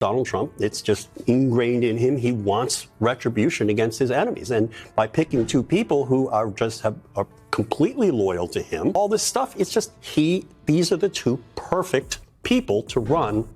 Donald Trump, it's just ingrained in him. He wants retribution against his enemies. And by picking two people who are completely loyal to him, all this stuff, it's just these are the two perfect people to run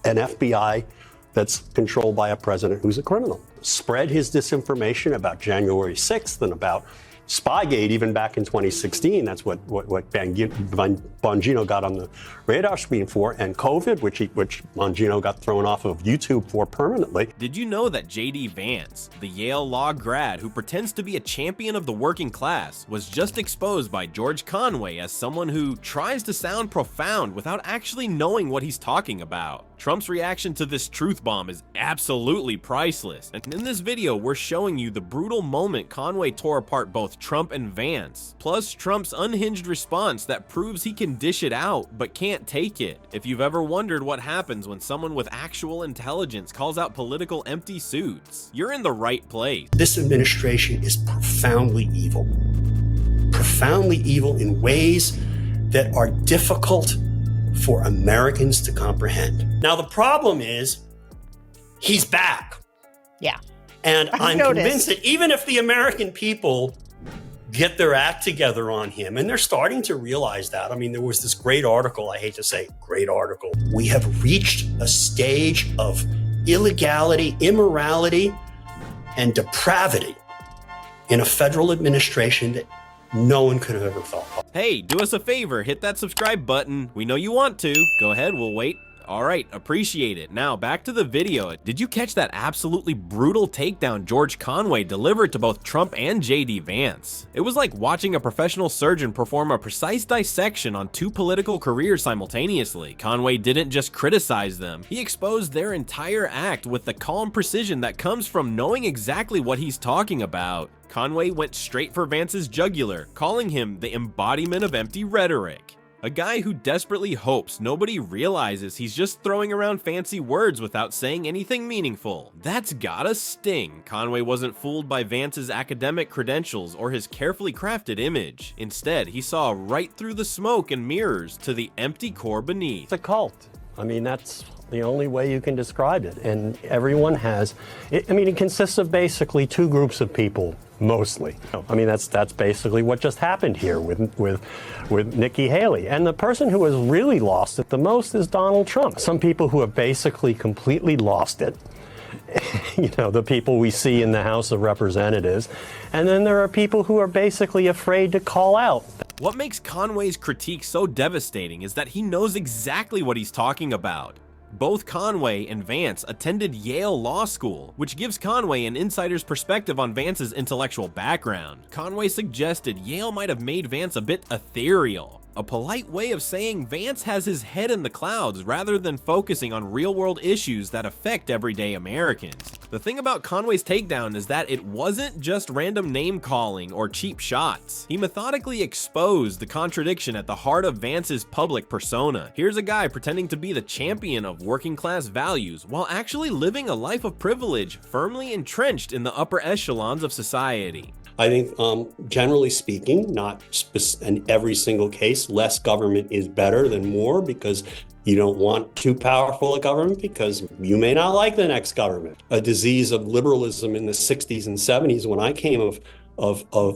an FBI that's controlled by a president who's a criminal. Spread his disinformation about January 6th and about Spygate, even back in 2016. That's what Bongino got on the radar screen for, and COVID, which Bongino got thrown off of YouTube for permanently. Did you know that JD Vance, the Yale law grad who pretends to be a champion of the working class, was just exposed by George Conway as someone who tries to sound profound without actually knowing what he's talking about? Trump's reaction to this truth bomb is absolutely priceless, and in this video we're showing you the brutal moment Conway tore apart both Trump and Vance, plus Trump's unhinged response that proves he can dish it out but can't take it. If you've ever wondered what happens when someone with actual intelligence calls out political empty suits, you're in the right place. This administration is profoundly evil in ways that are difficult for Americans to comprehend. Now, the problem is he's back. Yeah. And I'm convinced that even if the American people get their act together on him, and they're starting to realize that. I mean, there was this great article, I hate to say great article. We have reached a stage of illegality, immorality, and depravity in a federal administration that no one could have ever thought of. Hey, do us a favor, hit that subscribe button. We know you want to. Go ahead, we'll wait. All right, appreciate it. Now back to the video. Did you catch that absolutely brutal takedown George Conway delivered to both Trump and JD Vance? It was like watching a professional surgeon perform a precise dissection on two political careers simultaneously. Conway didn't just criticize them, he exposed their entire act with the calm precision that comes from knowing exactly what he's talking about. Conway went straight for Vance's jugular, calling him the embodiment of empty rhetoric. A guy who desperately hopes nobody realizes he's just throwing around fancy words without saying anything meaningful. That's gotta sting. Conway wasn't fooled by Vance's academic credentials or his carefully crafted image. Instead, he saw right through the smoke and mirrors to the empty core beneath. It's a cult. I mean, that's the only way you can describe it. And everyone has, it consists of basically two groups of people, mostly. I mean, that's basically what just happened here with Nikki Haley. And the person who has really lost it the most is Donald Trump. Some people who have basically completely lost it. You know, the people we see in the House of Representatives. And then there are people who are basically afraid to call out. What makes Conway's critique so devastating is that he knows exactly what he's talking about. Both Conway and Vance attended Yale Law School, which gives Conway an insider's perspective on Vance's intellectual background. Conway suggested Yale might have made Vance a bit ethereal, a polite way of saying Vance has his head in the clouds rather than focusing on real-world issues that affect everyday Americans. The thing about Conway's takedown is that it wasn't just random name-calling or cheap shots. He methodically exposed the contradiction at the heart of Vance's public persona. Here's a guy pretending to be the champion of working-class values while actually living a life of privilege firmly entrenched in the upper echelons of society. I think, generally speaking, not in every single case, less government is better than more, because you don't want too powerful a government because you may not like the next government. A disease of liberalism in the 60s and 70s when I came of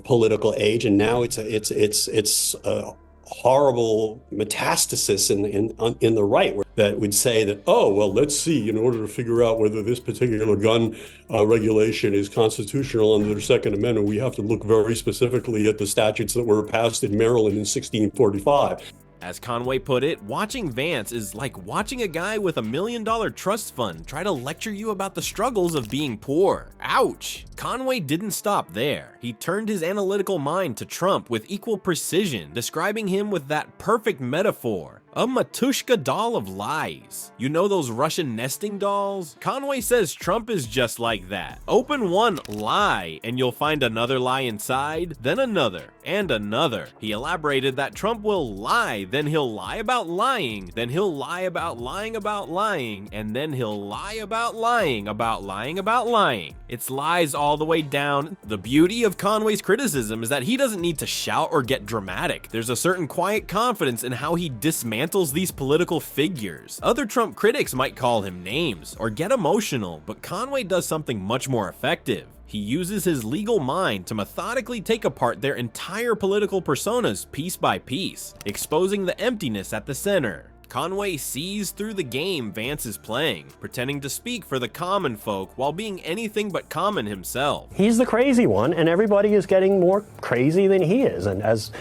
political age, and now it's a horrible metastasis in the right that would say that, oh, well, let's see, in order to figure out whether this particular gun regulation is constitutional under the Second Amendment, we have to look very specifically at the statutes that were passed in Maryland in 1645. As Conway put it, watching Vance is like watching a guy with $1 million trust fund try to lecture you about the struggles of being poor. Ouch! Conway didn't stop there. He turned his analytical mind to Trump with equal precision, describing him with that perfect metaphor. A Matushka doll of lies. You know those Russian nesting dolls? Conway says Trump is just like that. Open one lie and you'll find another lie inside, then another, and another. He elaborated that Trump will lie, then he'll lie about lying, then he'll lie about lying about lying, and then he'll lie about lying about lying about lying. It's lies all the way down. The beauty of Conway's criticism is that he doesn't need to shout or get dramatic. There's a certain quiet confidence in how he dismantles dismantles these political figures. Other Trump critics might call him names or get emotional, but Conway does something much more effective. He uses his legal mind to methodically take apart their entire political personas piece by piece, exposing the emptiness at the center. Conway sees through the game Vance is playing, pretending to speak for the common folk while being anything but common himself. He's the crazy one, and everybody is getting more crazy than he is. And as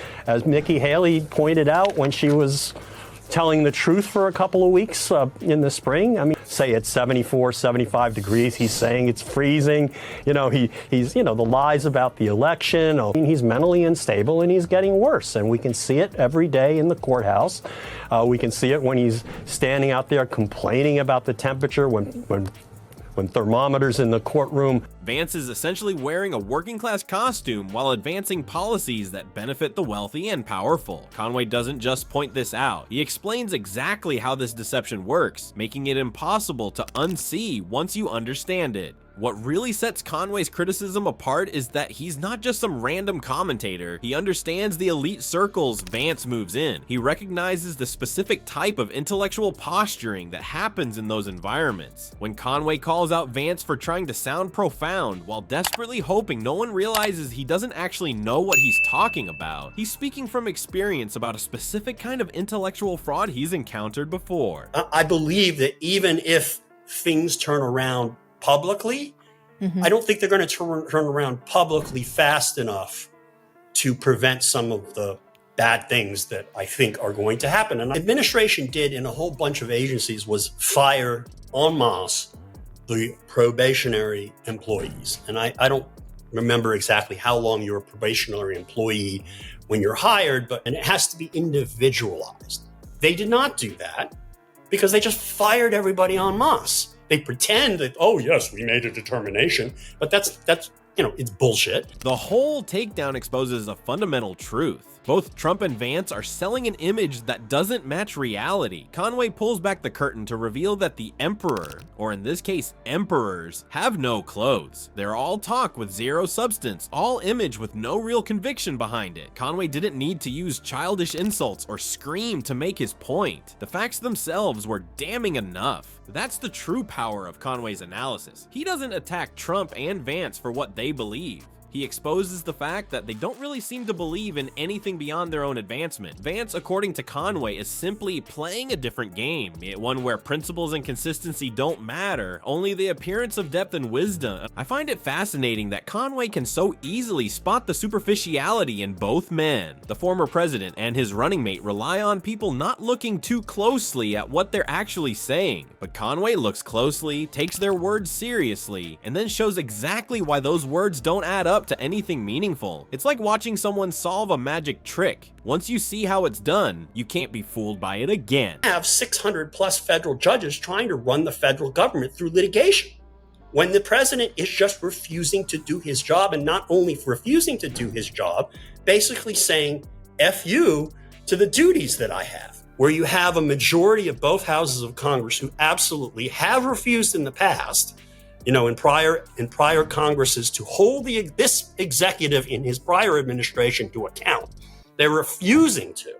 Nikki Haley pointed out when she was telling the truth for a couple of weeks in the spring. I mean, say it's 74, 75 degrees. He's saying it's freezing. You know, he's, you know, the lies about the election. I mean, he's mentally unstable and he's getting worse. And we can see it every day in the courthouse. We can see it when he's standing out there complaining about the temperature when thermometers in the courtroom. Vance is essentially wearing a working class costume while advancing policies that benefit the wealthy and powerful. Conway doesn't just point this out, he explains exactly how this deception works, making it impossible to unsee once you understand it. What really sets Conway's criticism apart is that he's not just some random commentator. He understands the elite circles Vance moves in. He recognizes the specific type of intellectual posturing that happens in those environments. When Conway calls out Vance for trying to sound profound while desperately hoping no one realizes he doesn't actually know what he's talking about, he's speaking from experience about a specific kind of intellectual fraud he's encountered before. I believe that even if things turn around publicly, I don't think they're going to turn around publicly fast enough to prevent some of the bad things that I think are going to happen. And the administration did in a whole bunch of agencies was fire en masse the probationary employees. And I don't remember exactly how long you're a probationary employee when you're hired, and it has to be individualized. They did not do that because they just fired everybody en masse. They pretend that, oh yes, we made a determination, but that's you know, it's bullshit. The whole takedown exposes a fundamental truth. Both Trump and Vance are selling an image that doesn't match reality. Conway pulls back the curtain to reveal that the emperor, or in this case, emperors, have no clothes. They're all talk with zero substance, all image with no real conviction behind it. Conway didn't need to use childish insults or scream to make his point. The facts themselves were damning enough. That's the true power of Conway's analysis. He doesn't attack Trump and Vance for what they believe. He exposes the fact that they don't really seem to believe in anything beyond their own advancement. Vance, according to Conway, is simply playing a different game, one where principles and consistency don't matter, only the appearance of depth and wisdom. I find it fascinating that Conway can so easily spot the superficiality in both men. The former president and his running mate rely on people not looking too closely at what they're actually saying, but Conway looks closely, takes their words seriously, and then shows exactly why those words don't add up to anything meaningful. It's like watching someone solve a magic trick. Once you see how it's done, you can't be fooled by it again. I have 600 plus federal judges trying to run the federal government through litigation, when the president is just refusing to do his job, and not only refusing to do his job, basically saying F you to the duties that I have. Where you have a majority of both houses of Congress who absolutely have refused in the past, you know, in prior Congresses, to hold this executive in his prior administration to account. They're refusing to.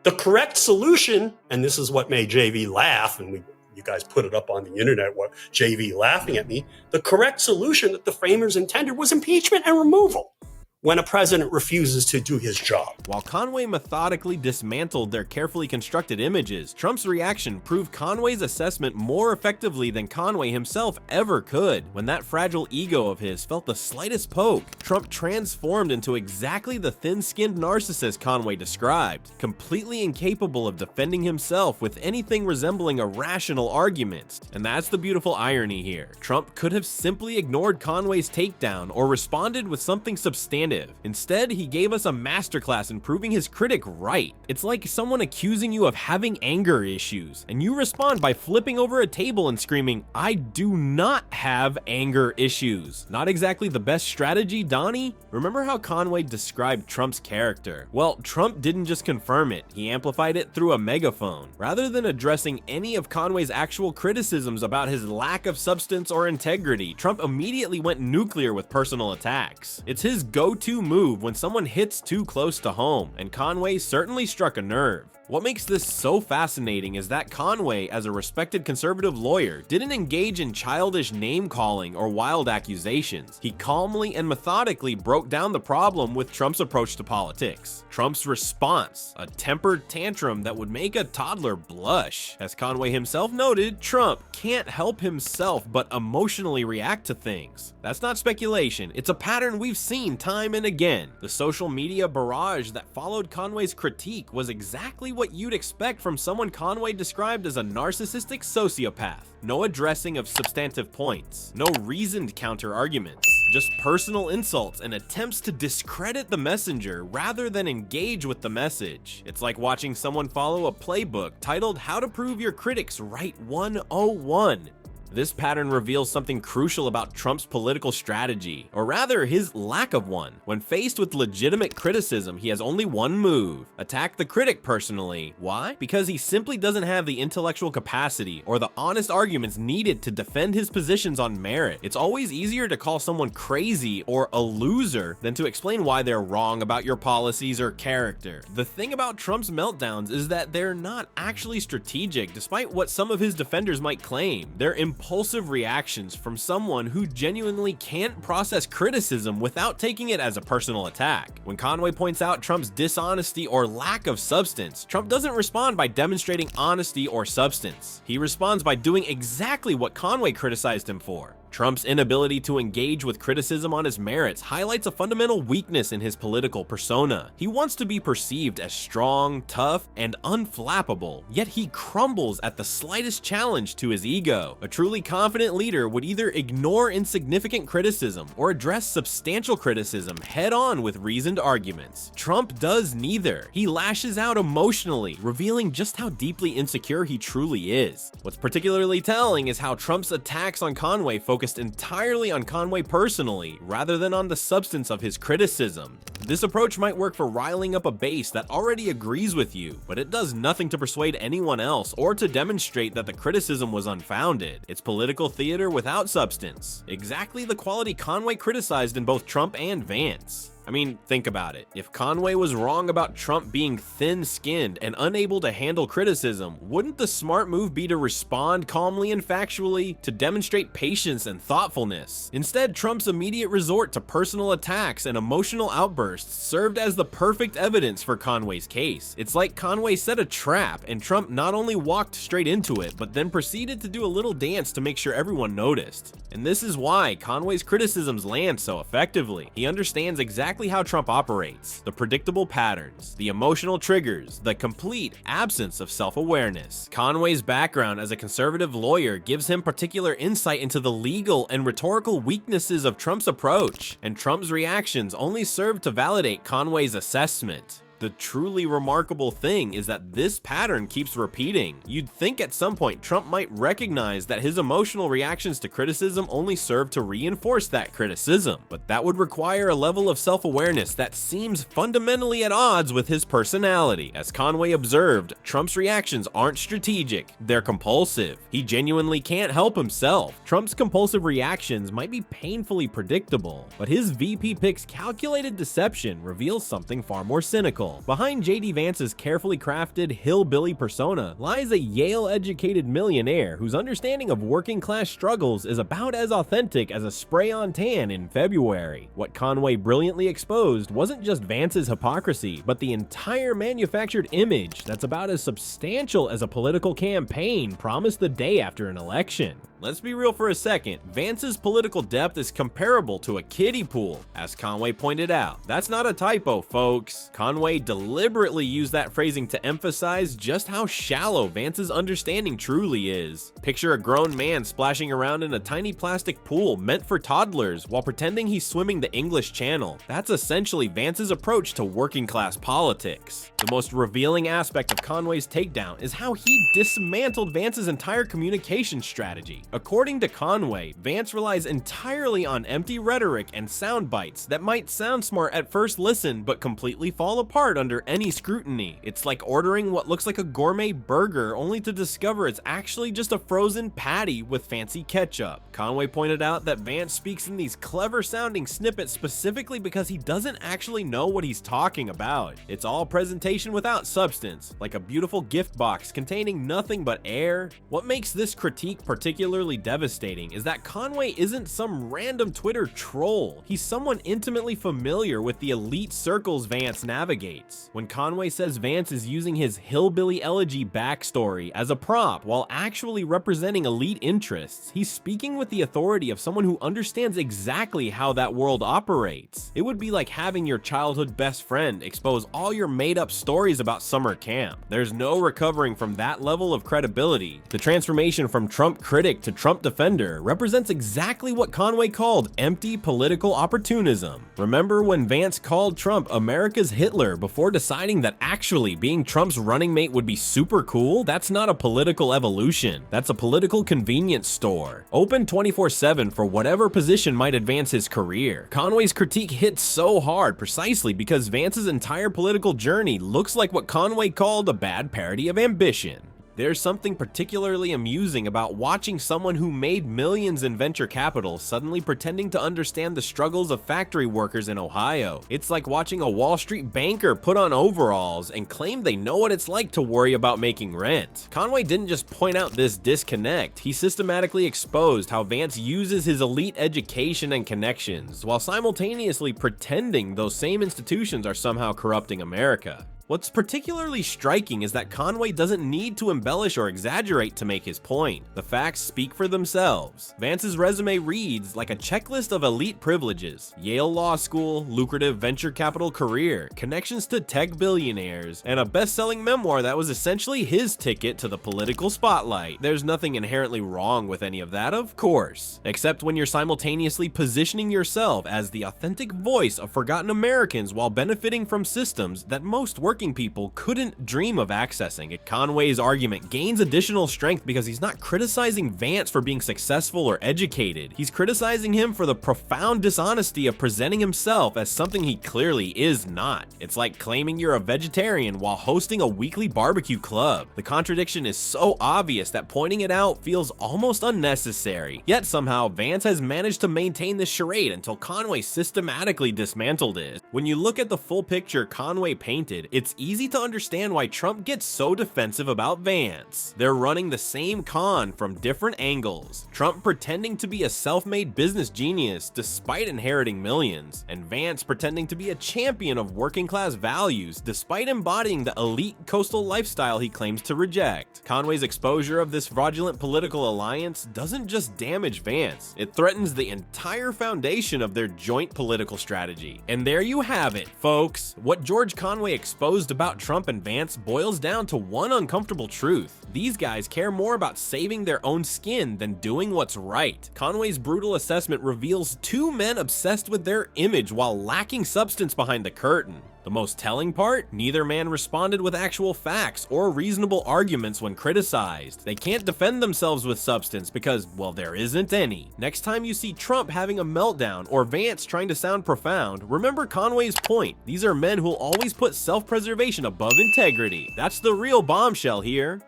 The correct solution, and this is what made JV laugh, and you guys put it up on the internet, what JV laughing at me, the correct solution that the framers intended was impeachment and removal when a president refuses to do his job. While Conway methodically dismantled their carefully constructed images, Trump's reaction proved Conway's assessment more effectively than Conway himself ever could. When that fragile ego of his felt the slightest poke, Trump transformed into exactly the thin-skinned narcissist Conway described, completely incapable of defending himself with anything resembling a rational argument. And that's the beautiful irony here. Trump could have simply ignored Conway's takedown or responded with something substantive. Instead, he gave us a masterclass in proving his critic right. It's like someone accusing you of having anger issues, and you respond by flipping over a table and screaming, "I do not have anger issues." Not exactly the best strategy, Donnie? Remember how Conway described Trump's character? Well, Trump didn't just confirm it, he amplified it through a megaphone. Rather than addressing any of Conway's actual criticisms about his lack of substance or integrity, Trump immediately went nuclear with personal attacks. It's his go-to move when someone hits too close to home, and Conway certainly struck a nerve. What makes this so fascinating is that Conway, as a respected conservative lawyer, didn't engage in childish name-calling or wild accusations. He calmly and methodically broke down the problem with Trump's approach to politics. Trump's response, a tempered tantrum that would make a toddler blush. As Conway himself noted, Trump can't help himself but emotionally react to things. That's not speculation, it's a pattern we've seen time and again. The social media barrage that followed Conway's critique was exactly what you'd expect from someone Conway described as a narcissistic sociopath. No addressing of substantive points, no reasoned counter-arguments, just personal insults and attempts to discredit the messenger rather than engage with the message. It's like watching someone follow a playbook titled How to Prove Your Critics Right 101. This pattern reveals something crucial about Trump's political strategy, or rather his lack of one. When faced with legitimate criticism, he has only one move: attack the critic personally. Why? Because he simply doesn't have the intellectual capacity or the honest arguments needed to defend his positions on merit. It's always easier to call someone crazy or a loser than to explain why they're wrong about your policies or character. The thing about Trump's meltdowns is that they're not actually strategic, despite what some of his defenders might claim. They're impulsive reactions from someone who genuinely can't process criticism without taking it as a personal attack. When Conway points out Trump's dishonesty or lack of substance, Trump doesn't respond by demonstrating honesty or substance. He responds by doing exactly what Conway criticized him for. Trump's inability to engage with criticism on his merits highlights a fundamental weakness in his political persona. He wants to be perceived as strong, tough, and unflappable, yet he crumbles at the slightest challenge to his ego. A truly confident leader would either ignore insignificant criticism or address substantial criticism head-on with reasoned arguments. Trump does neither. He lashes out emotionally, revealing just how deeply insecure he truly is. What's particularly telling is how Trump's attacks on Conway focused entirely on Conway personally, rather than on the substance of his criticism. This approach might work for riling up a base that already agrees with you, but it does nothing to persuade anyone else or to demonstrate that the criticism was unfounded. It's political theater without substance. Exactly the quality Conway criticized in both Trump and Vance. I mean, think about it. If Conway was wrong about Trump being thin-skinned and unable to handle criticism, wouldn't the smart move be to respond calmly and factually, to demonstrate patience and thoughtfulness? Instead, Trump's immediate resort to personal attacks and emotional outbursts served as the perfect evidence for Conway's case. It's like Conway set a trap, and Trump not only walked straight into it, but then proceeded to do a little dance to make sure everyone noticed. And this is why Conway's criticisms land so effectively. He understands exactly how Trump operates, the predictable patterns, the emotional triggers, the complete absence of self-awareness. Conway's background as a conservative lawyer gives him particular insight into the legal and rhetorical weaknesses of Trump's approach, and Trump's reactions only serve to validate Conway's assessment. The truly remarkable thing is that this pattern keeps repeating. You'd think at some point Trump might recognize that his emotional reactions to criticism only serve to reinforce that criticism, but that would require a level of self-awareness that seems fundamentally at odds with his personality. As Conway observed, Trump's reactions aren't strategic, they're compulsive. He genuinely can't help himself. Trump's compulsive reactions might be painfully predictable, but his VP pick's calculated deception reveals something far more cynical. Behind JD Vance's carefully crafted hillbilly persona lies a Yale-educated millionaire whose understanding of working-class struggles is about as authentic as a spray-on tan in February. What Conway brilliantly exposed wasn't just Vance's hypocrisy, but the entire manufactured image that's about as substantial as a political campaign promised the day after an election. Let's be real for a second. Vance's political depth is comparable to a kiddie pool, as Conway pointed out. That's not a typo, folks. Conway deliberately used that phrasing to emphasize just how shallow Vance's understanding truly is. Picture a grown man splashing around in a tiny plastic pool meant for toddlers while pretending he's swimming the English Channel. That's essentially Vance's approach to working-class politics. The most revealing aspect of Conway's takedown is how he dismantled Vance's entire communication strategy. According to Conway, Vance relies entirely on empty rhetoric and sound bites that might sound smart at first listen but completely fall apart under any scrutiny. It's like ordering what looks like a gourmet burger only to discover it's actually just a frozen patty with fancy ketchup. Conway pointed out that Vance speaks in these clever sounding snippets specifically because he doesn't actually know what he's talking about. It's all presentation without substance, like a beautiful gift box containing nothing but air. What makes this critique particularly devastating is that Conway isn't some random Twitter troll. He's someone intimately familiar with the elite circles Vance navigates. When Conway says Vance is using his hillbilly elegy backstory as a prop while actually representing elite interests, he's speaking with the authority of someone who understands exactly how that world operates. It would be like having your childhood best friend expose all your made-up stories about summer camp. There's no recovering from that level of credibility. The transformation from Trump critic to Trump defender represents exactly what Conway called empty political opportunism. Remember when Vance called Trump America's Hitler before deciding that actually being Trump's running mate would be super cool? That's not a political evolution. That's a political convenience store. Open 24/7 for whatever position might advance his career. Conway's critique hits so hard precisely because Vance's entire political journey looks like what Conway called a bad parody of ambition. There's something particularly amusing about watching someone who made millions in venture capital suddenly pretending to understand the struggles of factory workers in Ohio. It's like watching a Wall Street banker put on overalls and claim they know what it's like to worry about making rent. Conway didn't just point out this disconnect, he systematically exposed how Vance uses his elite education and connections while simultaneously pretending those same institutions are somehow corrupting America. What's particularly striking is that Conway doesn't need to embellish or exaggerate to make his point. The facts speak for themselves. Vance's resume reads like a checklist of elite privileges: Yale Law School, lucrative venture capital career, connections to tech billionaires, and a best-selling memoir that was essentially his ticket to the political spotlight. There's nothing inherently wrong with any of that, of course, except when you're simultaneously positioning yourself as the authentic voice of forgotten Americans while benefiting from systems that most working people couldn't dream of accessing. Conway's argument gains additional strength because he's not criticizing Vance for being successful or educated. He's criticizing him for the profound dishonesty of presenting himself as something he clearly is not. It's like claiming you're a vegetarian while hosting a weekly barbecue club. The contradiction is so obvious that pointing it out feels almost unnecessary. Yet somehow Vance has managed to maintain this charade until Conway systematically dismantled it. When you look at the full picture Conway painted, it's easy to understand why Trump gets so defensive about Vance. They're running the same con from different angles. Trump pretending to be a self-made business genius despite inheriting millions, and Vance pretending to be a champion of working-class values despite embodying the elite coastal lifestyle he claims to reject. Conway's exposure of this fraudulent political alliance doesn't just damage Vance, it threatens the entire foundation of their joint political strategy. And there you have it, folks. What George Conway exposed about Trump and Vance boils down to one uncomfortable truth: these guys care more about saving their own skin than doing what's right. Conway's brutal assessment reveals two men obsessed with their image while lacking substance behind the curtain. The most telling part? Neither man responded with actual facts or reasonable arguments when criticized. They can't defend themselves with substance because, well, there isn't any. Next time you see Trump having a meltdown or Vance trying to sound profound, remember Conway's point. These are men who'll always put self-preservation above integrity. That's the real bombshell here.